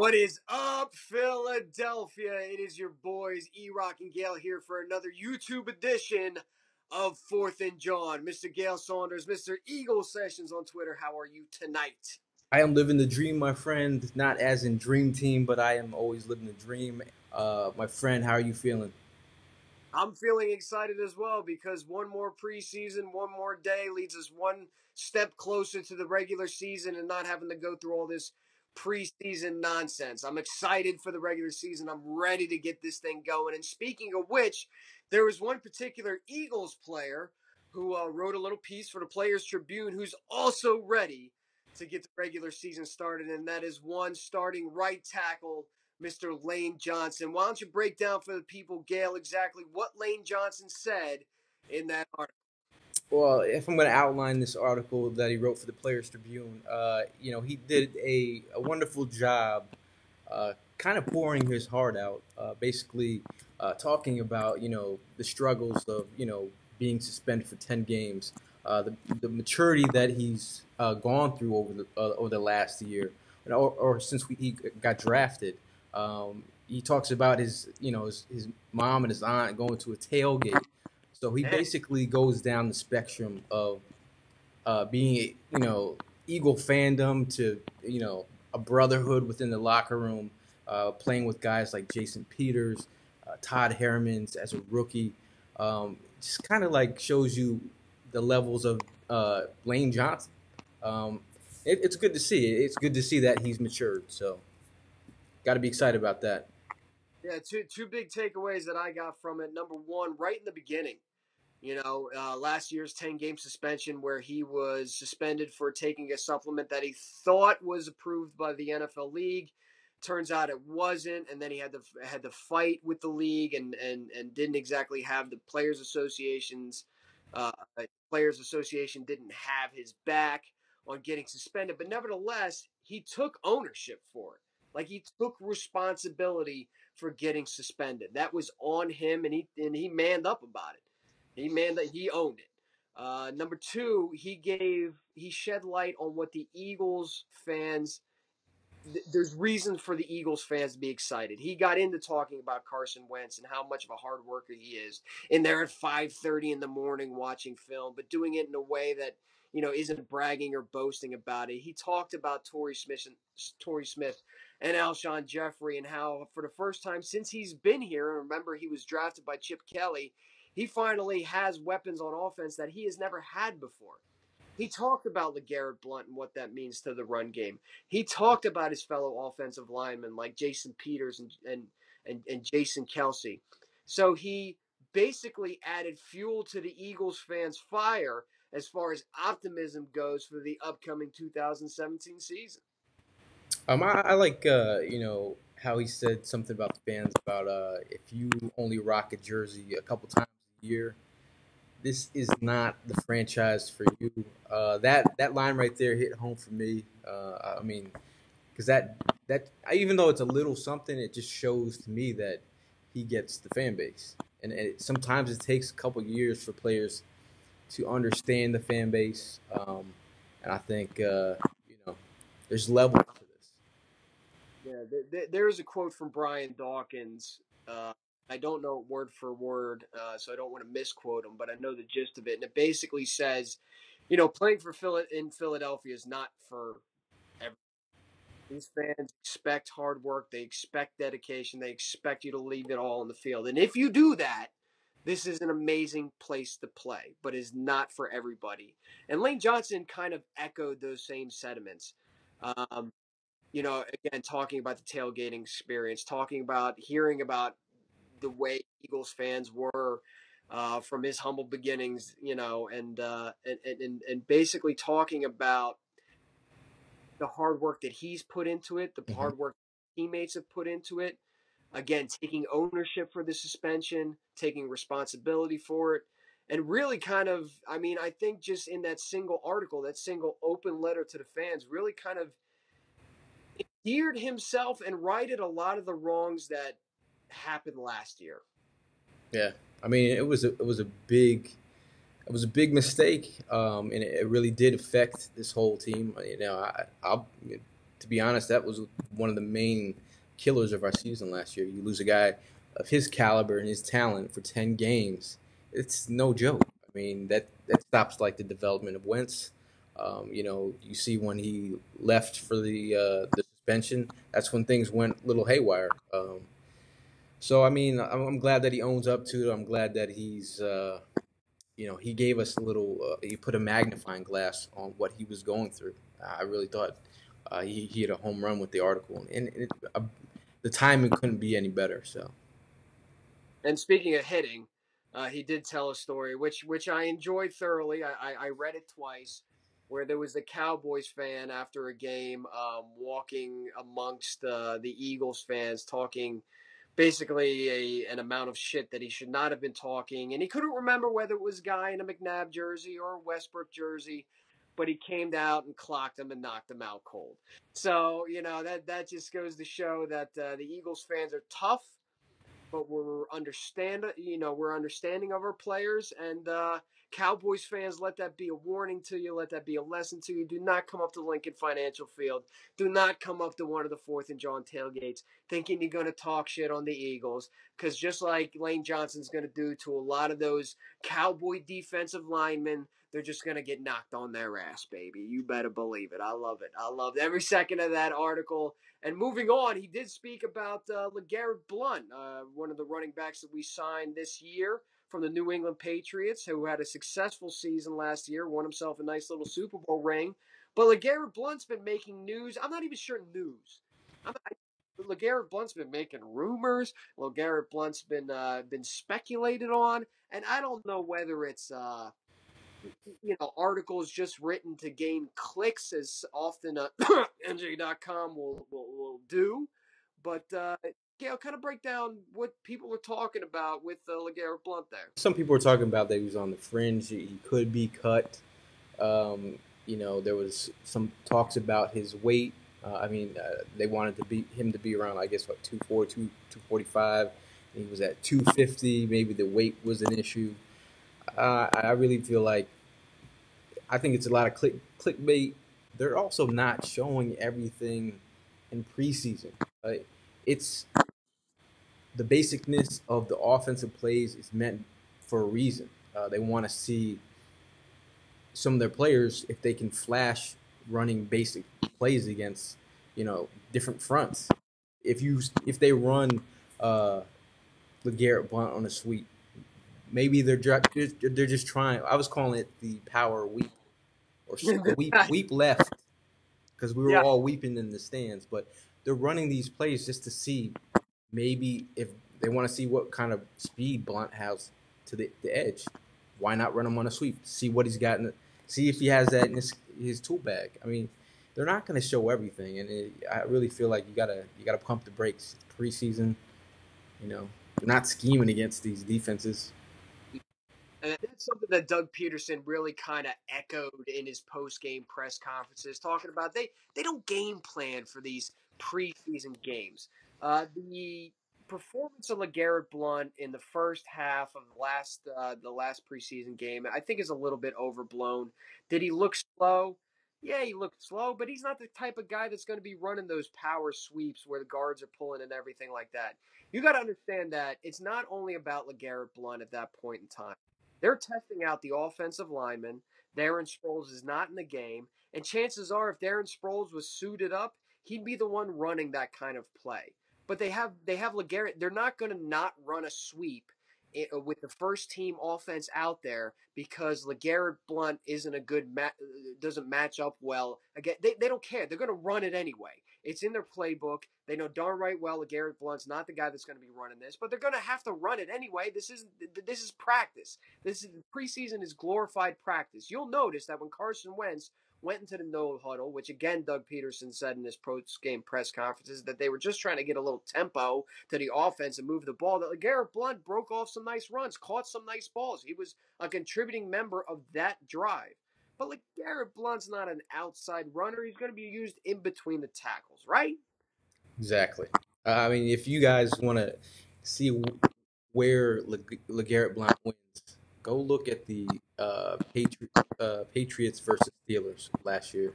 What is up, Philadelphia? It is your boys, E-Rock and Gale, here for another YouTube edition of 4th and Jawn. Mr. Gale Saunders, Mr. Eagle Sessions on Twitter. How are you tonight? I am living the dream, my friend. Not as in dream team, but I am always living the dream. My friend, how are you feeling? I'm feeling excited as well because one more preseason, one more day leads us one step closer to the regular season and not having to go through all this preseason nonsense. I'm excited for the regular season. I'm ready to get this thing going. And speaking of which, there was one particular Eagles player who wrote a little piece for the Players Tribune who's also ready to get the regular season started, and that is one starting right tackle, Mr. Lane Johnson. Why don't you break down for the people, Gail, exactly what Lane Johnson said in that article? Well, if I'm going to outline this article that he wrote for the Players Tribune, he did a wonderful job, kind of pouring his heart out, basically talking about the struggles of being suspended for 10 games, the maturity that he's gone through over the last year, or since he got drafted. He talks about his mom and his aunt going to a tailgate. So he basically goes down the spectrum of being, Eagle fandom to, a brotherhood within the locker room, playing with guys like Jason Peters, Todd Hermans as a rookie. Just kind of like shows you the levels of Lane Johnson. It's good to see. It's good to see that he's matured. So got to be excited about that. Yeah, two big takeaways that I got from it. Number one, right in the beginning, last year's 10-game suspension where he was suspended for taking a supplement that he thought was approved by the NFL league. Turns out it wasn't, and then he had to fight with the league and didn't exactly have the uh, players association didn't have his back on getting suspended, but nevertheless he took ownership for it. Like, he took responsibility for getting suspended. That was on him, and he manned up about it. He owned it. Number two, he shed light on what the Eagles fans. There's reasons for the Eagles fans to be excited. He got into talking about Carson Wentz and how much of a hard worker he is, in there at 5:30 in the morning watching film, but doing it in a way that isn't bragging or boasting about it. He talked about Torrey Smith, and Alshon Jeffrey, and how for the first time since he's been here, and remember he was drafted by Chip Kelly, he finally has weapons on offense that he has never had before. He talked about LeGarrette Blount and what that means to the run game. He talked about his fellow offensive linemen like Jason Peters and Jason Kelsey. So he basically added fuel to the Eagles fans' fire as far as optimism goes for the upcoming 2017 season. I like how he said something about the fans about if you only rock a jersey a couple times a year, this is not the franchise for you. That line right there hit home for me. I mean, because that even though it's a little something, it just shows to me that he gets the fan base, and sometimes it takes a couple years for players to understand the fan base. And I think there's levels to this. Yeah, there's a quote from Brian Dawkins. I don't know it word for word, so I don't want to misquote him, but I know the gist of it. And it basically says, playing for in Philadelphia is not for everyone. These fans expect hard work. They expect dedication. They expect you to leave it all on the field. And if you do that, this is an amazing place to play, but is not for everybody. And Lane Johnson kind of echoed those same sentiments. Um, again, talking about the tailgating experience, hearing about the way Eagles fans were from his humble beginnings, and basically talking about the hard work that he's put into it, the Mhm. hard work teammates have put into it. Again, taking ownership for the suspension, taking responsibility for it, and really kind of, I think just in that single article, that single open letter to the fans, really kind of endeared himself and righted a lot of the wrongs that happened last year. Yeah, I mean, it was a big mistake, and it really did affect this whole team. I'll to be honest, that was one of the main killers of our season last year. You lose a guy of his caliber and his talent for 10 games. It's no joke. I mean, that stops like the development of Wentz. You see when he left for the suspension, that's when things went a little haywire. So I mean, I'm glad that he owns up to it. I'm glad that he gave us a little, he put a magnifying glass on what he was going through. I really thought he hit a home run with the article, and the timing couldn't be any better. So And speaking of hitting, he did tell a story which I enjoyed thoroughly. I read it twice, where there was a Cowboys fan after a game walking amongst the Eagles fans, talking basically an amount of shit that he should not have been talking, and he couldn't remember whether it was a guy in a McNabb jersey or a Westbrook jersey, but he came out and clocked him and knocked him out cold. So that just goes to show that the Eagles fans are tough, but we're understanding of our players, and Cowboys fans, let that be a warning to you, let that be a lesson to you. Do not come up to Lincoln Financial Field, do not come up to one of the Fourth and Jawn tailgates thinking you're going to talk shit on the Eagles, because just like Lane Johnson's going to do to a lot of those Cowboy defensive linemen, they're just going to get knocked on their ass, baby. You better believe it. I love it. I loved every second of that article. And moving on, he did speak about LeGarrette Blount, one of the running backs that we signed this year from the New England Patriots, who had a successful season last year, won himself a nice little Super Bowl ring. But LeGarrette Blount's been making news. I'm not even sure news. LeGarrette Blount's been making rumors. LeGarrette Blount's been speculated on, and I don't know whether it's articles just written to gain clicks, as often NJ.com will do. But kind of break down what people are talking about with LeGarrette Blount there. some people were talking about that he was on the fringe. He could be cut. There was some talks about his weight. They wanted him to be around, I guess, what, 240, 245. He was at 250. Maybe the weight was an issue. I really feel like I think it's a lot of clickbait. They're also not showing everything in preseason. It's the basicness of the offensive plays is meant for a reason. They want to see some of their players if they can flash running basic plays against different fronts. If they run LeGarrette Blount on a sweep, maybe they're just trying. I was calling it the power weep or weep left because we were Yeah. all weeping in the stands. But they're running these plays just to see maybe if they want to see what kind of speed Blount has to the edge. Why not run him on a sweep? See what he's got see if he has that in his tool bag. I mean, they're not going to show everything, and I really feel like you gotta pump the brakes. It's preseason, they're not scheming against these defenses. And that's something that Doug Peterson really kind of echoed in his post-game press conferences, talking about they don't game plan for these preseason games. The performance of LeGarrette Blount in the first half of the last preseason game, I think, is a little bit overblown. Did he look slow? Yeah, he looked slow, but he's not the type of guy that's going to be running those power sweeps where the guards are pulling and everything like that. You got to understand that it's not only about LeGarrette Blount at that point in time. They're testing out the offensive lineman. Darren Sproles is not in the game. And chances are, if Darren Sproles was suited up, he'd be the one running that kind of play. But they have LeGarrette. They're not going to not run a sweep with the first team offense out there because LeGarrette Blount isn't a good doesn't match up well. Again, they don't care. They're going to run it anyway. It's in their playbook. They know darn right well LeGarrette Blount's not the guy that's going to be running this, but they're going to have to run it anyway. This is practice. This is preseason is glorified practice. You'll notice that when Carson Wentz went into the no huddle, which again Doug Peterson said in his post-game press conferences that they were just trying to get a little tempo to the offense and move the ball, that LeGarrette Blount broke off some nice runs, caught some nice balls. He was a contributing member of that drive. But LeGarrette Blount's not an outside runner. He's going to be used in between the tackles, right? Exactly. If you guys want to see where LeGarrette Blount wins, go look at the Patriots versus Steelers last year.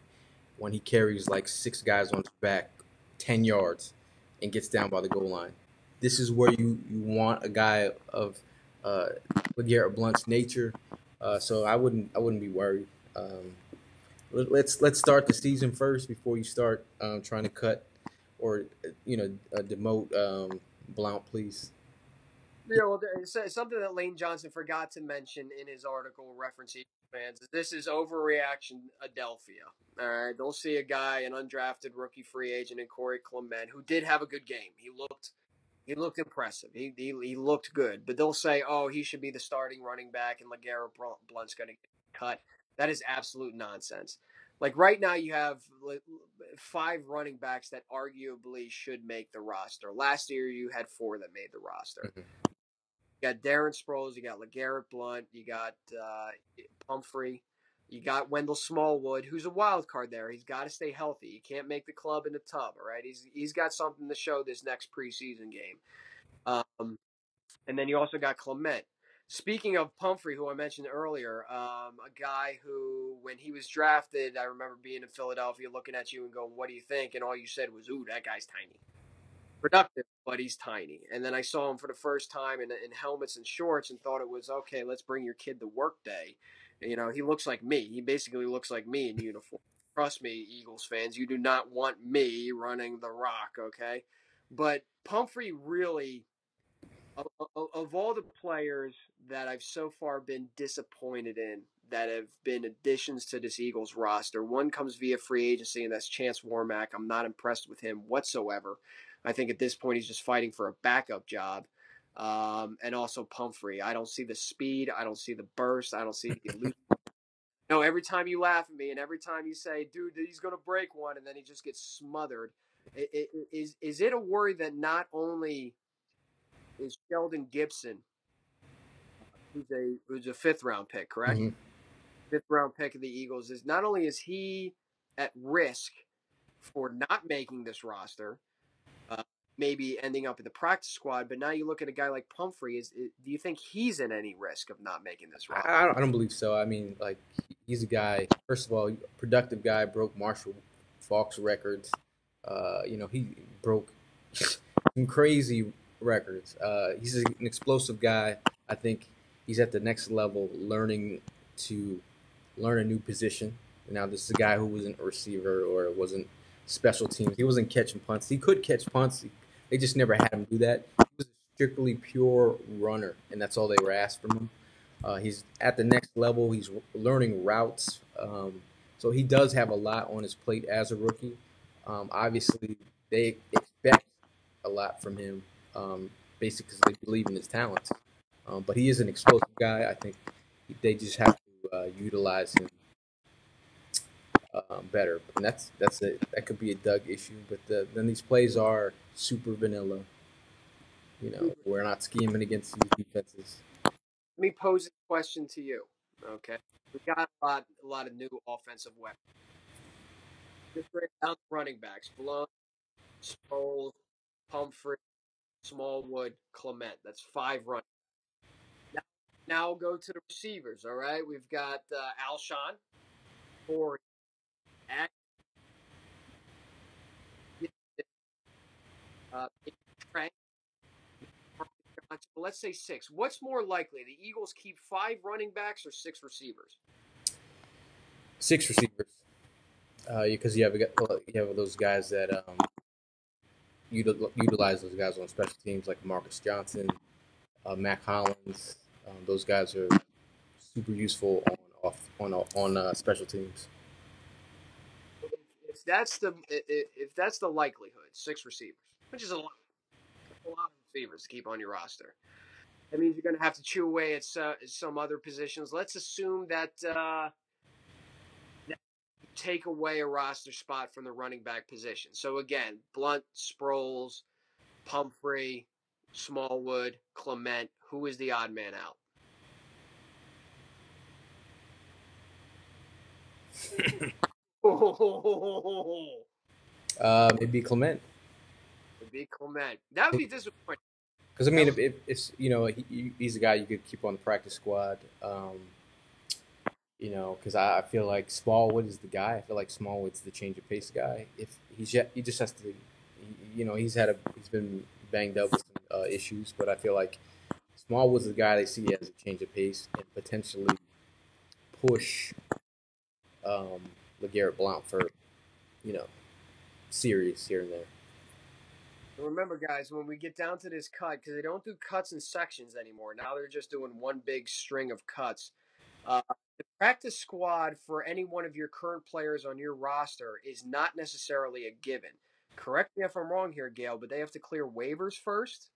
when he carries like 6 guys on his back, 10 yards, and gets down by the goal line. This is where you want a guy of uh, LeGarrette Blount's nature. So I wouldn't be worried. Let's start the season first before you start trying to cut or demote Blount, please. Yeah, well, it's something that Lane Johnson forgot to mention in his article referencing fans. This is overreaction Adelphia. All right, they'll see a guy, an undrafted rookie free agent in Corey Clement, who did have a good game. He looked impressive. He looked good. But they'll say, oh, he should be the starting running back, and LeGarrette Blount's going to get cut. That is absolute nonsense. Like right now, you have 5 running backs that arguably should make the roster. Last year, you had 4 that made the roster. Mhm. You got Darren Sproles, you got LeGarrette Blount, you got Pumphrey, you got Wendell Smallwood, who's a wild card there. He's got to stay healthy. He can't make the club in the tub, all right? He's got something to show this next preseason game. And then you also got Clement. Speaking of Pumphrey, who I mentioned earlier, a guy who, when he was drafted, I remember being in Philadelphia looking at you and going, what do you think? And all you said was, ooh, that guy's tiny. Productive, but he's tiny. And then I saw him for the first time in helmets and shorts and thought it was, okay, let's bring your kid to work day. He looks like me. He basically looks like me in uniform. Trust me, Eagles fans, you do not want me running the rock, okay? But Pumphrey really, of all the players that I've so far been disappointed in that have been additions to this Eagles roster, one comes via free agency, and that's Chance Warmack. I'm not impressed with him whatsoever. I think at this point he's just fighting for a backup job. And also Pumphrey. I don't see the speed. I don't see the burst. I don't see the elite. No, every time you laugh at me and every time you say, dude, he's going to break one, and then he just gets smothered. Is it a worry that not only is Sheldon Gibson, who's a 5th round pick, correct? Mm-hmm. 5th round pick of the Eagles, is not only is he at risk for not making this roster, uh, maybe ending up in the practice squad, but now you look at a guy like Pumphrey. Do you think he's in any risk of not making this roster? I don't believe so. I mean, like he's a guy. First of all, productive guy, broke Marshall Faulk's records. He broke some crazy records. He's an explosive guy. I think he's at the next level, learning to learn a new position. Now, this is a guy who wasn't a receiver or wasn't special teams. He wasn't catching punts. He could catch punts. They just never had him do that. He was a strictly pure runner, and that's all they were asked from him. He's at the next level. He's learning routes. So he does have a lot on his plate as a rookie. Obviously, they expect a lot from him, basically because they believe in his talents. But he is an explosive guy. I think they just have to utilize him better. And that could be a Doug issue. But then these plays are super vanilla. We're not scheming against these defenses. Let me pose a question to you. Okay, we got a lot of new offensive weapons. Just break down the running backs: Blount, Sproles, Pumphrey, Smallwood, Clement. That's 5 running. Now, now go to the receivers. All right, we've got Alshon, Corey, Trent. Let's say 6. What's more likely? The Eagles keep 5 running backs or 6 receivers? 6 receivers, because you have those guys that utilize those guys on special teams like Marcus Johnson, Mac Hollins. Those guys are super useful on special teams. If that's the likelihood, 6 receivers, which is a lot of receivers to keep on your roster. That means you're going to have to chew away at some other positions. Let's assume that you take away a roster spot from the running back position. So again, Blount, Sproles, Pumphrey, Smallwood, Clement. Who is the odd man out? Maybe Clement. It'd be Clement. That would be disappointing. Because I mean, if it's he's a guy you could keep on the practice squad. Because I feel like Smallwood is the guy. I feel like Smallwood's the change of pace guy. If he just has to, he's been banged up with some issues, but I feel like Smallwood's the guy they see as a change of pace and potentially push um, LeGarrette Blount for you know series here and there. Remember, guys, when we get down to this cut, because they don't do cuts and sections anymore. Now they're just doing one big string of cuts. The practice squad for any one of your current players on your roster is not necessarily a given. Correct me if I'm wrong here, Gail, but they have to clear waivers first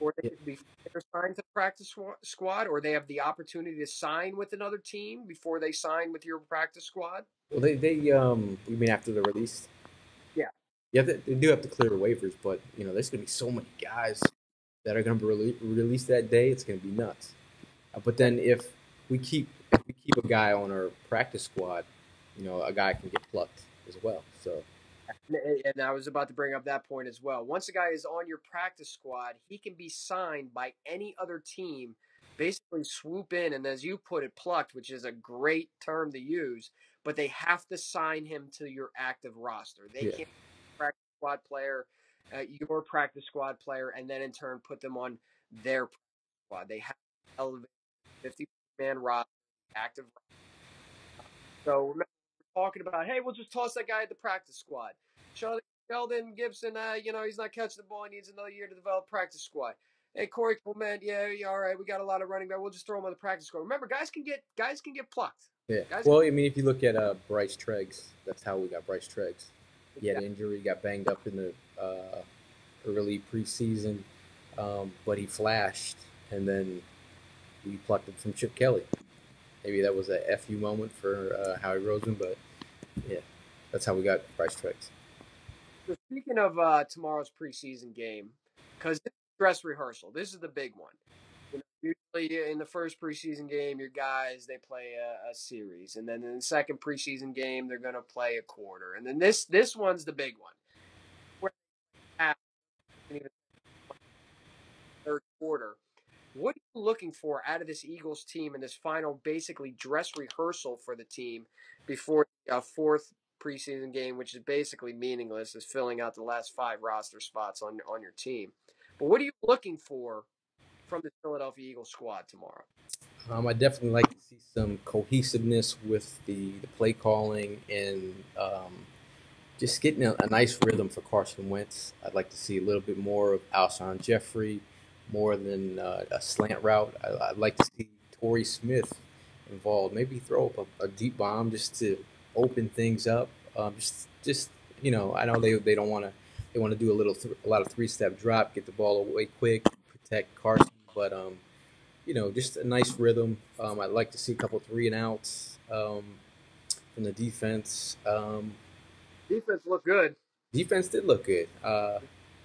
Yeah. before they're signed to the practice squad, or they have the opportunity to sign with another team before they sign with your practice squad. Well, you mean after the release? Yeah, Yeah, they do have to clear waivers, but there's gonna be so many guys that are gonna be released that day. It's gonna be nuts. But then if we keep a guy on our practice squad, a guy can get plucked as well. So and I was about to bring up that point as well. Once a guy is on your practice squad, he can be signed by any other team, basically swoop in, and as you put it, plucked, which is a great term to use, but they have to sign him to your active roster. They yeah, can't practice squad player, your practice squad player, and then in turn put them on their squad. They have to elevate 50-man roster, active. So remember, we're talking about, hey, we'll just toss that guy at the practice squad. Sheldon Gibson, he's not catching the ball. He needs another year to develop practice squad. Hey, Corey Clement, yeah, all right, we got a lot of running back. We'll just throw him on the practice squad. Remember, guys can get plucked. yeah. Guys, Well, I mean, if you look at Bryce Treggs, that's how we got Bryce Treggs. He had yeah, an injury, got banged up in the early preseason, but he flashed, and then we plucked him from Chip Kelly. Maybe that was a FU moment for Howie Roseman, but yeah, that's how we got Bryce Treggs. so speaking of tomorrow's preseason game, because this is dress rehearsal, this is the big one. Usually in the first preseason game, your guys they play a series, and then in the second preseason game, they're going to play a quarter, and then this one's the big one. Where even third quarter. What are you looking for out of this Eagles team in this final, basically dress rehearsal for the team before a fourth preseason game, which is basically meaningless, is filling out the last 5 roster spots on your team. But what are you looking for from the Philadelphia Eagles squad tomorrow? I definitely like to see some cohesiveness with the play calling and just getting a nice rhythm for Carson Wentz. I'd like to see a little bit more of Alshon Jeffrey, more than a slant route. I'd like to see Torrey Smith involved. Maybe throw up a deep bomb just to open things up. Just I know they don't want to. They want to do a lot of 3-step drop, get the ball away quick, protect Carson, but just a nice rhythm. I'd like to see a couple 3-and-outs from the defense. Defense looked good. Defense did look good.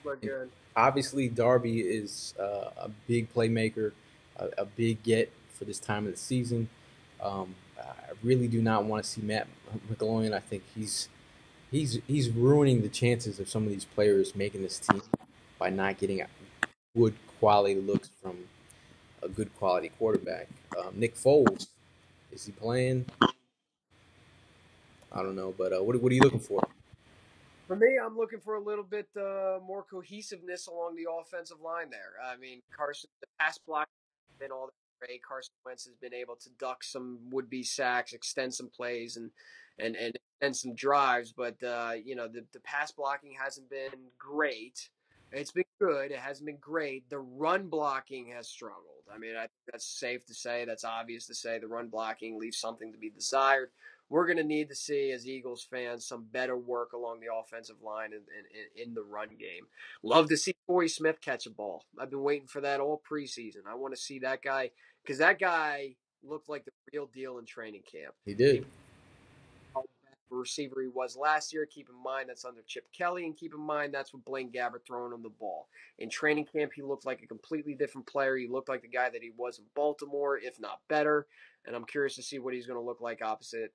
Looked And good. obviously, Darby is a big playmaker, a big get for this time of the season. I really do not want to see Matt McGloin. I think he's ruining the chances of some of these players making this team by not getting good quality looks from a good quality quarterback. Nick Foles, is he playing? I don't know, but what are you looking for? For me, I'm looking for a little bit more cohesiveness along the offensive line there. I mean, Carson, the pass block has been all that great. Carson Wentz has been able to duck some would-be sacks, extend some plays, and extend some drives. But the pass blocking hasn't been great. It's been good. It hasn't been great. The run blocking has struggled. I mean, I think that's safe to say. That's obvious to say. The run blocking leaves something to be desired. We're going to need to see, as Eagles fans, some better work along the offensive line and in the run game. Love to see Corey Smith catch a ball. I've been waiting for that all preseason. I want to see that guy because that guy looked like the real deal in training camp. He did. Receiver he was last year. Keep in mind that's under Chip Kelly, and keep in mind that's with Blaine Gabbert throwing him the ball. In training camp, he looked like a completely different player. He looked like the guy that he was in Baltimore, if not better. And I'm curious to see what he's going to look like opposite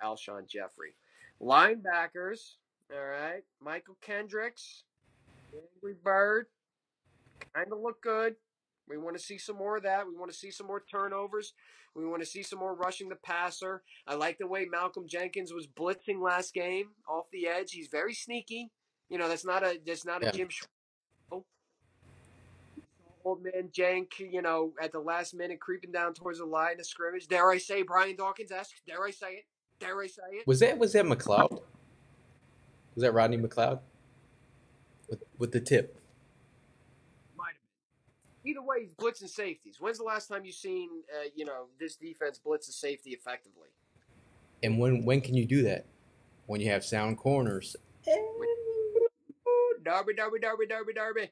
Alshon Jeffrey. Linebackers, all right. Michael Kendricks, Angry Bird, kind of look good. We want to see some more of that. We want to see some more turnovers. We want to see some more rushing the passer. I like the way Malcolm Jenkins was blitzing last game off the edge. He's very sneaky. That's not a Yeah. Jim Schwartz. Old man Jank, at the last minute creeping down towards the line of scrimmage. Dare I say Brian Dawkins-esque? Dare I say it? Dare I say it? Was that McLeod? Was that Rodney McLeod with the tip? Might have been. Either way, he's blitzing safeties. When's the last time you've seen, this defense blitz a safety effectively? And when can you do that? When you have sound corners. Darby, Darby, Darby, Darby, Darby.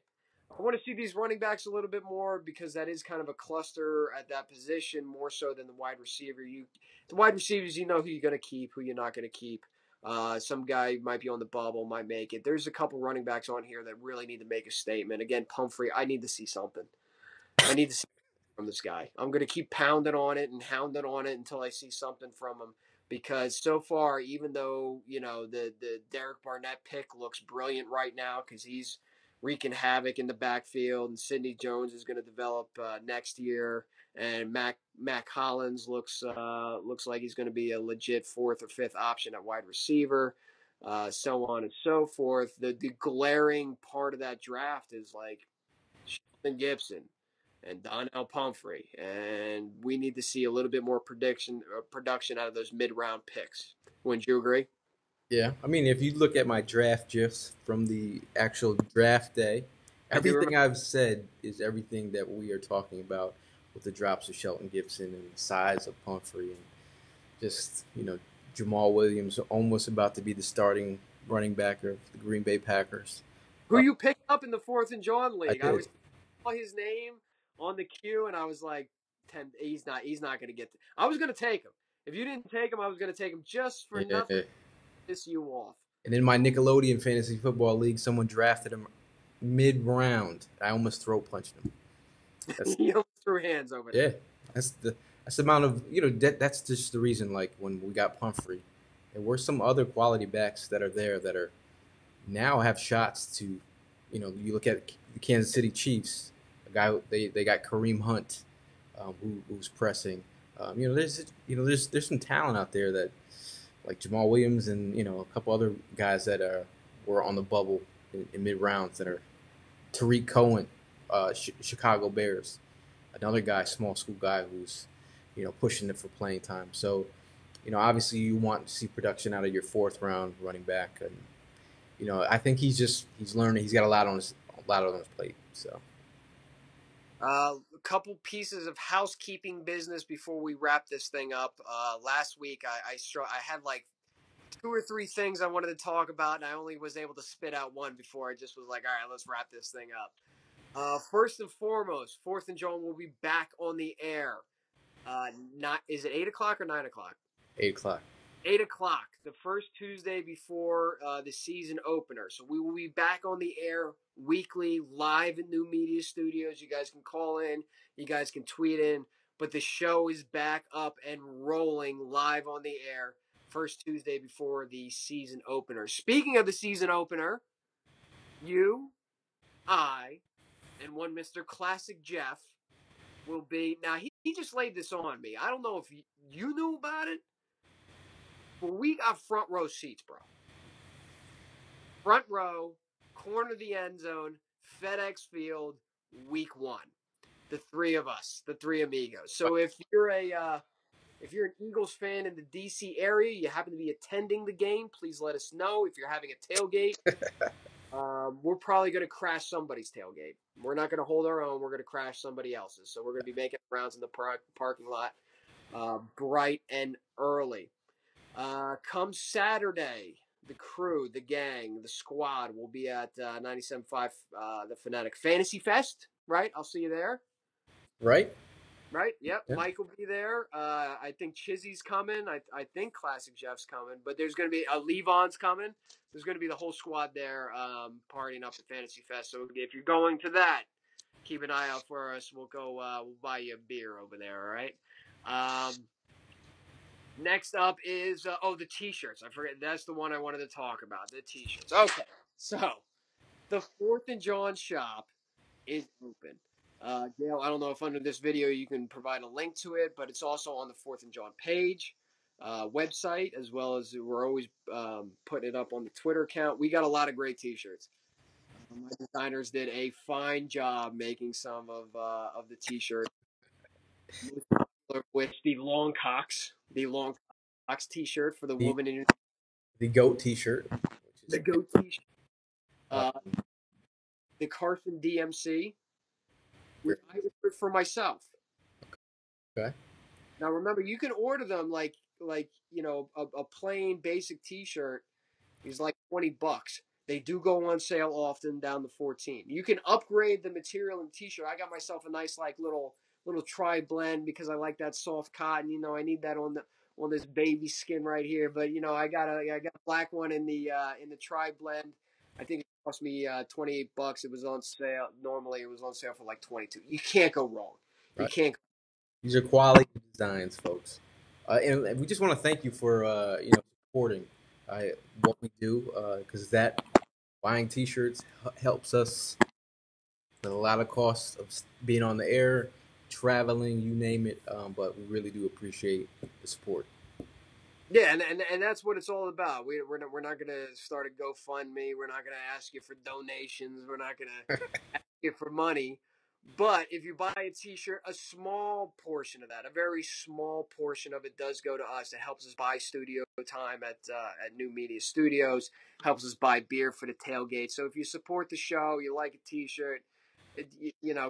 I want to see these running backs a little bit more because that is kind of a cluster at that position more so than the wide receiver. The wide receivers, you know who you're going to keep, who you're not going to keep. Some guy might be on the bubble, might make it. There's a couple running backs on here that really need to make a statement. Again, Pumphrey, I need to see something. I need to see from this guy. I'm going to keep pounding on it and hounding on it until I see something from him. Because so far, even though the Derek Barnett pick looks brilliant right now because he's wreaking havoc in the backfield, and Sidney Jones is going to develop next year, and Mac Hollins looks like he's going to be a legit fourth or fifth option at wide receiver, so on and so forth. The glaring part of that draft is like Sheldon Gibson and Donnell Pumphrey, and we need to see a little bit more production out of those mid-round picks. Wouldn't you agree? Yeah, I mean, if you look at my draft gifs from the actual draft day, everything I've said is everything that we are talking about with the drops of Shelton Gibson and the size of Pumphrey and just Jamal Williams almost about to be the starting running back of the Green Bay Packers. Who you picked up in the 4th and Jawn league? I saw his name on the queue, and I was like, he's not going to get. I was going to take him. If you didn't take him, I was going to take him just for nothing. Piss you off. And in my Nickelodeon fantasy football league, someone drafted him mid-round. I almost throat punched him. You almost threw hands over there. Yeah, that's the amount of that's just the reason. Like when we got Pumphrey, there were some other quality backs that are there that are now have shots to, you look at the Kansas City Chiefs, a guy they got Kareem Hunt, who's pressing. There's some talent out there that like Jamal Williams and a couple other guys that were on the bubble in mid rounds that are Tariq Cohen, Chicago Bears, another guy, small school guy who's pushing it for playing time. So obviously you want to see production out of your 4th round running back, and I think he's learning. He's got a lot on his plate. So. A couple pieces of housekeeping business before we wrap this thing up. Last week, I had like 2 or 3 things I wanted to talk about, and I only was able to spit out one before I just was like, all right, let's wrap this thing up. First and foremost, 4th and Jawn will be back on the air. Is it 8 o'clock or 9 o'clock? 8 o'clock. 8 o'clock, the first Tuesday before the season opener. So we will be back on the air weekly, live in New Media Studios. You guys can call in, you guys can tweet in, but the show is back up and rolling live on the air first Tuesday before the season opener. Speaking of the season opener, you, I, and one Mr. Classic Jeff will be. Now, he just laid this on me. I don't know if you knew about it. But we got front row seats, bro. Front row, corner of the end zone, FedEx Field, week 1. The 3 of us, the 3 amigos. So if you're an Eagles fan in the DC area, you happen to be attending the game, please let us know. If you're having a tailgate, we're probably going to crash somebody's tailgate. We're not going to hold our own. We're going to crash somebody else's. So we're going to be making rounds in the parking lot bright and early. Come Saturday, the crew, the gang, the squad will be at 97.5 the Phonetic Fantasy Fest, right? I'll see you there. Right? Right? Yep. Yeah. Mike will be there. I think Chizzy's coming. I think Classic Jeff's coming. But there's going to be Levon's coming. There's going to be the whole squad there partying up the Fantasy Fest. So if you're going to that, keep an eye out for us. We'll go. We'll buy you a beer over there, all right? Next up is, the T-shirts. I forget. That's the one I wanted to talk about, the T-shirts. Okay, so the 4th and Jawn shop is open. Gail, I don't know if under this video you can provide a link to it, but it's also on the Fourth and Jawn page, website, as well as we're always putting it up on the Twitter account. We got a lot of great T-shirts. My designers did a fine job making some of the T-shirts. Most popular with the long cocks T-shirt for the The woman in the goat T-shirt, which the is goat T-shirt. uh, Uh, the Carson DMC, which great. I ordered for myself. Okay. Now remember, you can order them like a plain basic T-shirt is like $20. They do go on sale often down to 14. You can upgrade the material in the T-shirt. I got myself a nice like little tri blend because I like that soft cotton. I need that on this baby skin right here. But I got a black one in the tri blend. I think it cost me $28. It was on sale. Normally it was on sale for like 22. You can't go wrong. You Right. can't. These are quality designs, folks. And we just want to thank you for supporting what we do because that buying T-shirts helps us with a lot of costs of being on the air, traveling, you name it. But we really do appreciate the support. Yeah, and that's what it's all about. We're not going to start a GoFundMe. We're not going to ask you for donations. We're not going to ask you for money. But if you buy a T-shirt, a small portion of that, a very small portion of it, does go to us. It helps us buy studio time at New Media Studios. Helps us buy beer for the tailgate. So if you support the show, you like a T-shirt,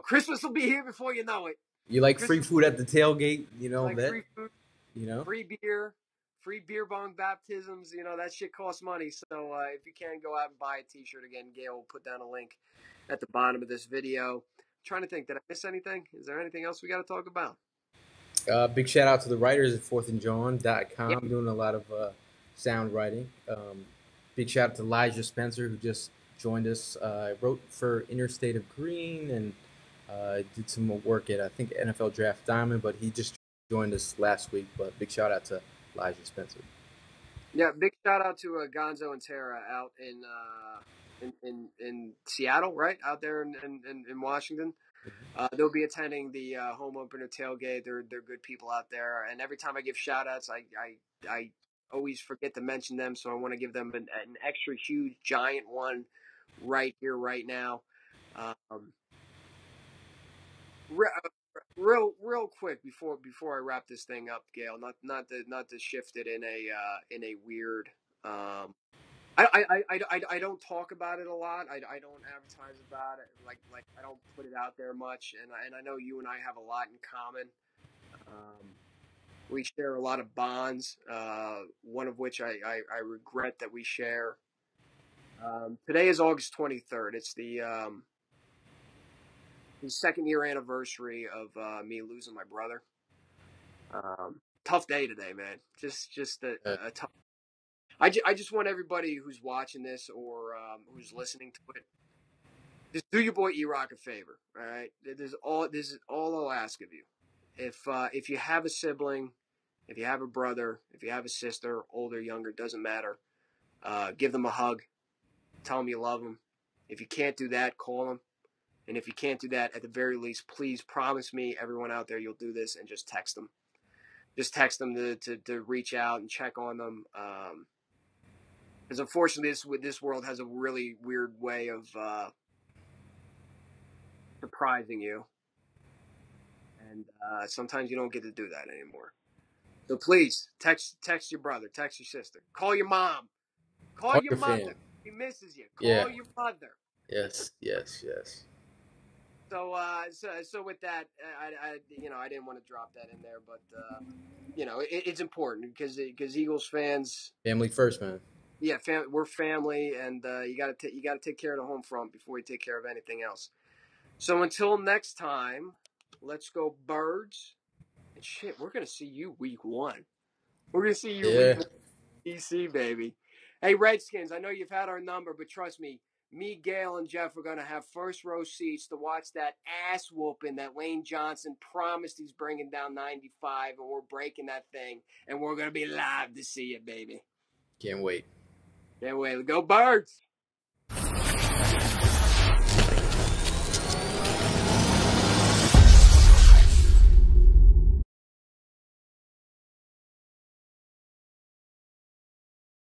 Christmas will be here before you know it. You like free Christmas, food at the tailgate, you like free food, you know. free beer bong baptisms. That shit costs money. So if you can, go out and buy a T-shirt. Again, Gail will put down a link at the bottom of this video. I'm trying to think, did I miss anything? Is there anything else we got to talk about? Big shout out to the writers at Yeah, fourthandjawn.com doing a lot of sound writing. Big shout out to Elijah Spencer who just joined us. Wrote for Interstate of Green and did some work at I think NFL Draft Diamond, but he just joined us last week. But big shout out to Elijah Spencer. yeah. Big shout out to Gonzo and Tara out in Seattle, right out there in Washington. They'll be attending the home opener tailgate. They're good people out there, and every time I give shout outs, I always forget to mention them, so I want to give them an extra huge giant one right here, right now. Um, real quick before I wrap this thing up, Gail. Not to shift it in a weird. I don't talk about it a lot. I don't advertise about it. Like I don't put it out there much. And I know you and I have a lot in common. We share a lot of bonds. One of which I regret that we share. Today is August 23rd. It's the second year anniversary of me losing my brother. Tough day today, man. Just a tough. I just want everybody who's watching this or who's listening to it, just do your boy E-Rock a favor. All right, this is all I'll ask of you. If you have a sibling, if you have a brother, if you have a sister, older, younger, doesn't matter. Give them a hug. Tell them you love them. If you can't do that, call them. And if you can't do that, at the very least, please promise me, everyone out there, you'll do this and just text them. Just text them to reach out and check on them. Because unfortunately, this world has a really weird way of surprising you, and sometimes you don't get to do that anymore. So please text your brother, text your sister, call your mom, call Call your your mother. fan. He misses you. Yeah. Call your mother. Yes. Yes. Yes. So with that, I didn't want to drop that in there, but it's important because Eagles fans, Family first, man. yeah, we're family, and you gotta take care of the home front before you take care of anything else. So until next time, let's go Birds. And shit, we're gonna see you week 1. We're gonna see you week Yeah. 1, DC, baby. Hey Redskins, I know you've had our number, but trust me, Gail, and Jeff are gonna have first row seats to watch that ass whooping that Lane Johnson promised he's bringing down 95, and we're breaking that thing, and we're gonna be live to see it, baby. Can't wait. Can't wait. Go Birds!